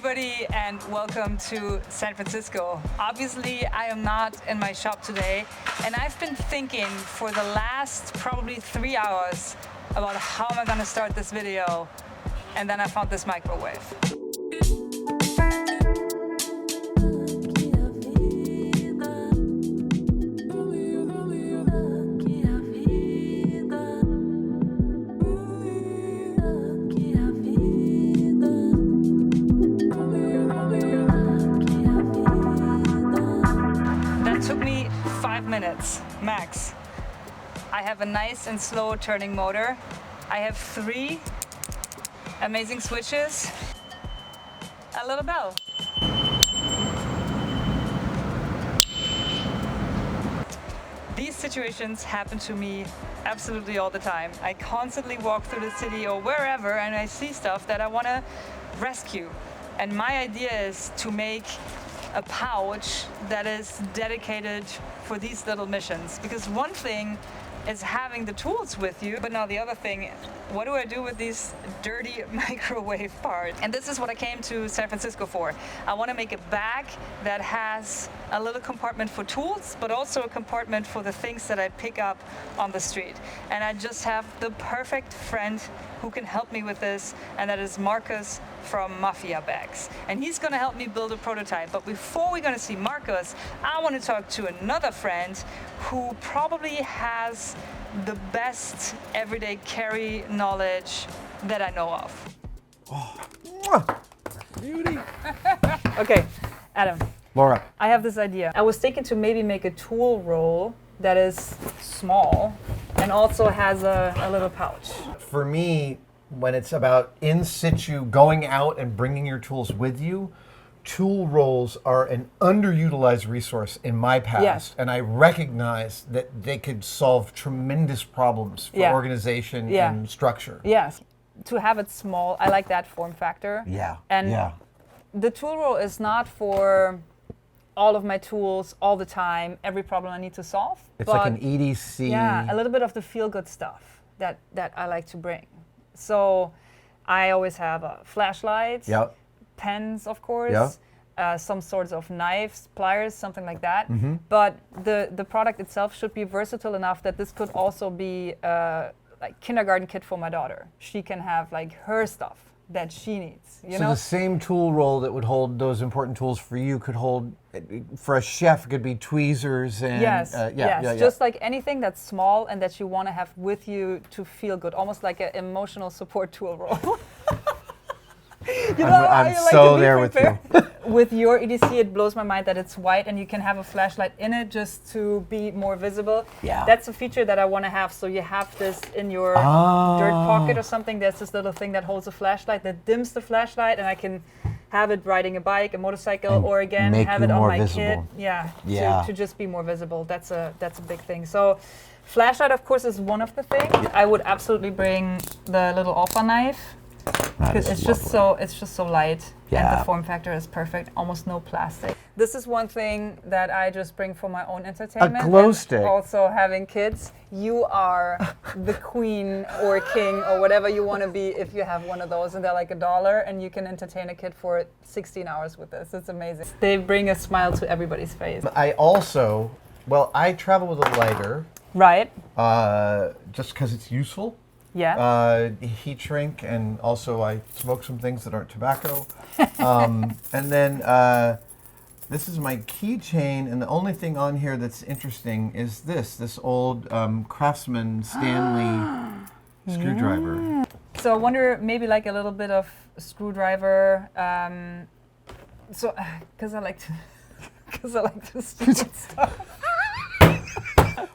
everybody, and welcome to San Francisco. Obviously, I am not in my shop today, and I've been thinking for the last probably 3 hours about how am I gonna start this video, and then I found this microwave. Took me 5 minutes max. I have a nice and slow turning motor. I have 3 amazing switches, a little bell. These situations happen to me absolutely all the time. I constantly walk through the city or wherever and I see stuff that I want to rescue. And my idea is to make a pouch that is dedicated for these little missions. Because one thing is having the tools with you, but now the other thing, what do I do with these dirty microwave parts? And this is what I came to San Francisco for. I want to make a bag that has a little compartment for tools, but also a compartment for the things that I pick up on the street. And I just have the perfect friend who can help me with this, and that is Marcus from Mafia Bags. And he's gonna help me build a prototype. But before we're gonna see Marcus, I wanna talk to another friend who probably has the best everyday carry knowledge that I know of. Oh, beauty. Okay, Adam. Laura. I have this idea. I was thinking to maybe make a tool roll that is small and also has a little pouch. For me, when it's about in situ, going out and bringing your tools with you, tool rolls are an underutilized resource in my past. Yes. And I recognize that they could solve tremendous problems for organization and structure. Yes. To have it small, I like that form factor. Yeah. And the tool roll is not for all of my tools all the time, every problem I need to solve. It's like an EDC. Yeah, a little bit of the feel-good stuff that I like to bring. So I always have a flashlight, pens, of course, some sorts of knives, pliers, something like that. Mm-hmm. But the product itself should be versatile enough that this could also be like kindergarten kit for my daughter. She can have like her stuff that she needs. You know? The same tool roll that would hold those important tools for you could hold, for a chef, it could be tweezers and just like anything that's small and that you want to have with you to feel good, almost like an emotional support tool roll. I'm so there with you. With your EDC, it blows my mind that it's white and you can have a flashlight in it just to be more visible. Yeah. That's a feature that I want to have. So you have this in your dirt pocket or something. There's this little thing that holds a flashlight that dims the flashlight, and I can have it riding a bike, a motorcycle, and or again have it on my kit. To just be more visible. That's a big thing. So flashlight, of course, is one of the things. I would absolutely bring the little alpha knife. Because it's just so light, and the form factor is perfect. Almost no plastic. This is one thing that I just bring for my own entertainment. A glow stick. Also, having kids, you are the queen or king or whatever you want to be if you have one of those, and they're like $1, and you can entertain a kid for 16 hours with this. It's amazing. They bring a smile to everybody's face. I also, I travel with a lighter. Right. Just because it's useful. Yeah. Heat shrink, and also I smoke some things that aren't tobacco. And then this is my keychain, and the only thing on here that's interesting is this old Craftsman Stanley screwdriver. So I wonder, maybe like a little bit of screwdriver. Because I like to stupid stuff.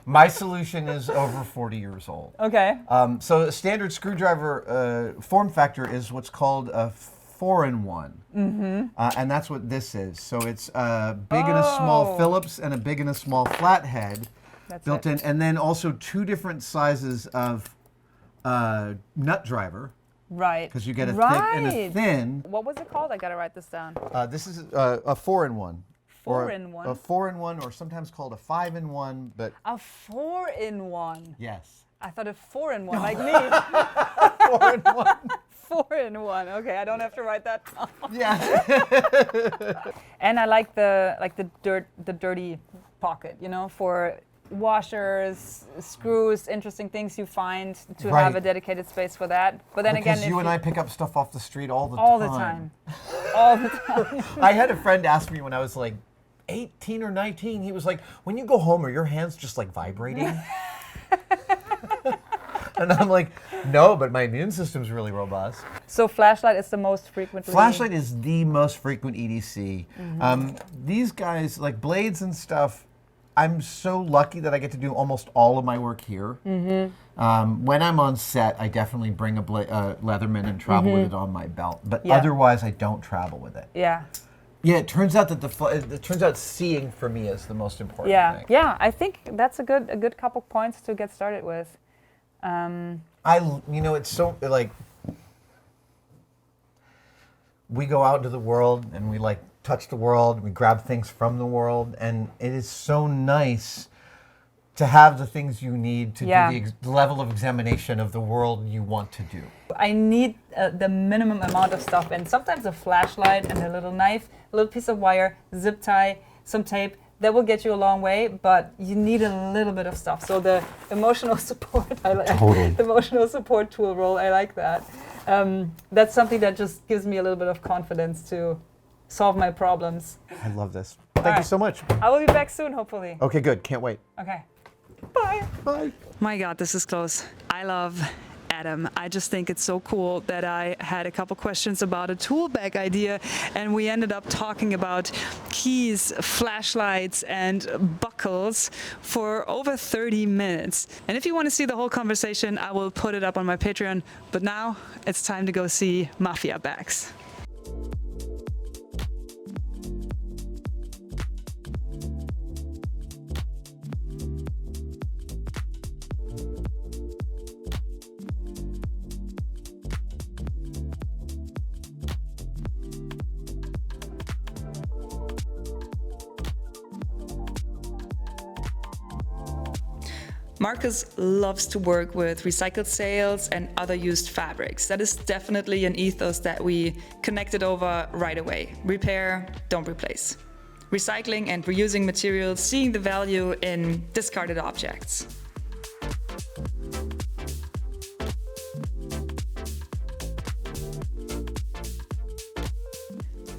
My solution is over 40 years old. Okay. So a standard screwdriver form factor is what's called a 4-in-1. Mm-hmm. And that's what this is. So it's big and a small Phillips and a big and a small flathead built in. And then also 2 different sizes of nut driver. Right. Because you get a thick and a thin. What was it called? I got to write this down. This is a 4-in-1. 4-in-1? A 4-in-1, or sometimes called a 5-in-1, but... A 4-in-1? Yes. I thought a 4-in-1, like me. 4-in-1. 4-in-1. Okay, I don't have to write that down. Yeah. And I like the dirty pocket, you know, for washers, screws, interesting things you find to have a dedicated space for that. But then because again, you and I pick up stuff off the street all the time. all the time. I had a friend ask me when I was like 18 or 19. He was like, "When you go home, are your hands just like vibrating?" And I'm like, "No, but my immune system's really robust." So flashlight is the most frequently. Flashlight is the most frequent EDC. These guys, like blades and stuff, I'm so lucky that I get to do almost all of my work here. When I'm on set, I definitely bring a Leatherman and travel with it on my belt. But otherwise, I don't travel with it. Yeah. Yeah, it turns out that seeing for me is the most important thing. Yeah. I think that's a good couple points to get started with. It's so like we go out into the world and we like touch the world, we grab things from the world, and it is so nice to have the things you need to do the level of examination of the world you want to do. I need the minimum amount of stuff, and sometimes a flashlight and a little knife, a little piece of wire, zip tie, some tape, that will get you a long way, but you need a little bit of stuff. So the emotional support, the emotional support tool roll, I like that. That's something that just gives me a little bit of confidence to solve my problems. I love this. Thank you so much. I will be back soon, hopefully. Okay, good. Can't wait. Okay. Bye. Bye. My God, this is close. I love Adam. I just think it's so cool that I had a couple questions about a tool bag idea, and we ended up talking about keys, flashlights, and buckles for over 30 minutes. And if you want to see the whole conversation, I will put it up on my Patreon. But now it's time to go see Mafia Bags. Marcus loves to work with recycled sails and other used fabrics. That is definitely an ethos that we connected over right away. Repair, don't replace. Recycling and reusing materials, seeing the value in discarded objects.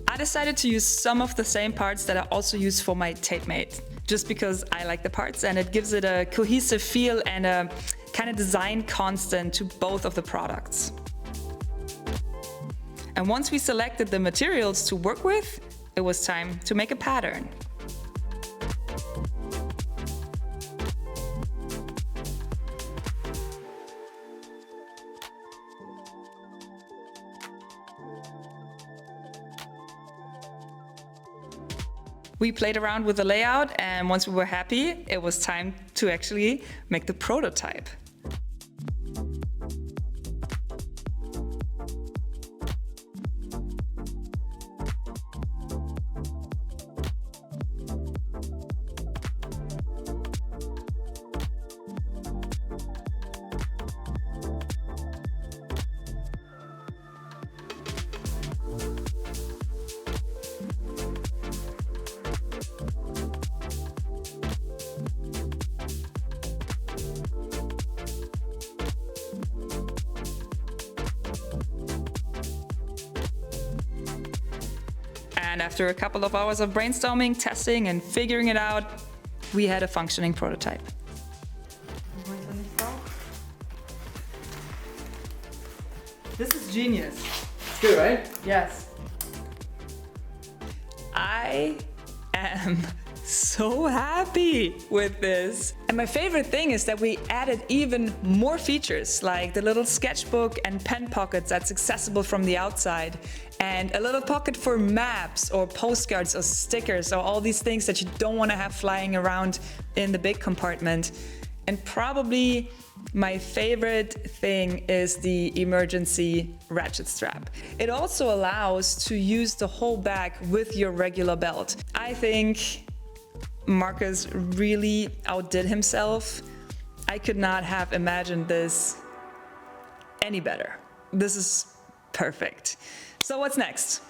I decided to use some of the same parts that I also use for my tape mate, just because I like the parts and it gives it a cohesive feel and a kind of design constant to both of the products. And once we selected the materials to work with, it was time to make a pattern. We played around with the layout, and once we were happy, it was time to actually make the prototype. And after a couple of hours of brainstorming, testing, and figuring it out, we had a functioning prototype. This is genius. It's good, right? Yes. I am so happy with this. And my favorite thing is that we added even more features, like the little sketchbook and pen pockets that's accessible from the outside, and a little pocket for maps or postcards or stickers or all these things that you don't want to have flying around in the big compartment. And probably my favorite thing is the emergency ratchet strap. It also allows to use the whole bag with your regular belt. I think Marcus really outdid himself. I could not have imagined this any better. This is Perfect. So what's next?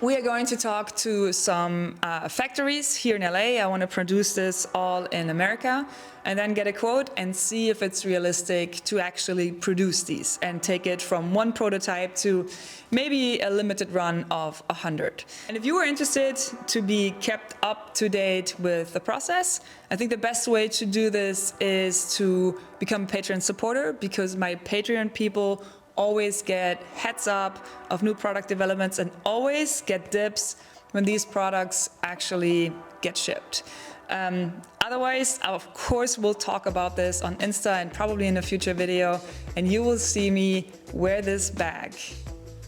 We are going to talk to some factories here in LA. I want to produce this all in America and then get a quote and see if it's realistic to actually produce these and take it from one prototype to maybe a limited run of 100. And if you are interested to be kept up to date with the process, I think the best way to do this is to become a Patreon supporter, because my Patreon people always get heads up of new product developments and always get dibs when these products actually get shipped. Otherwise, of course, we'll talk about this on Insta and probably in a future video, and you will see me wear this bag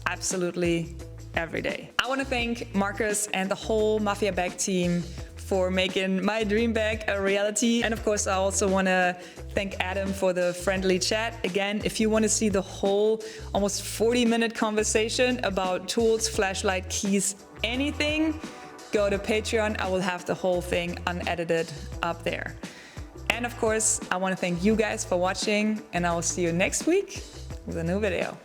absolutely every day. I want to thank Marcus and the whole Mafia Bag team for making my dream bag a reality. And of course, I also want to thank Adam for the friendly chat. Again, if you want to see the whole almost 40-minute conversation about tools, flashlight, keys, anything, go to Patreon. I will have the whole thing unedited up there. And of course, I want to thank you guys for watching, and I will see you next week with a new video.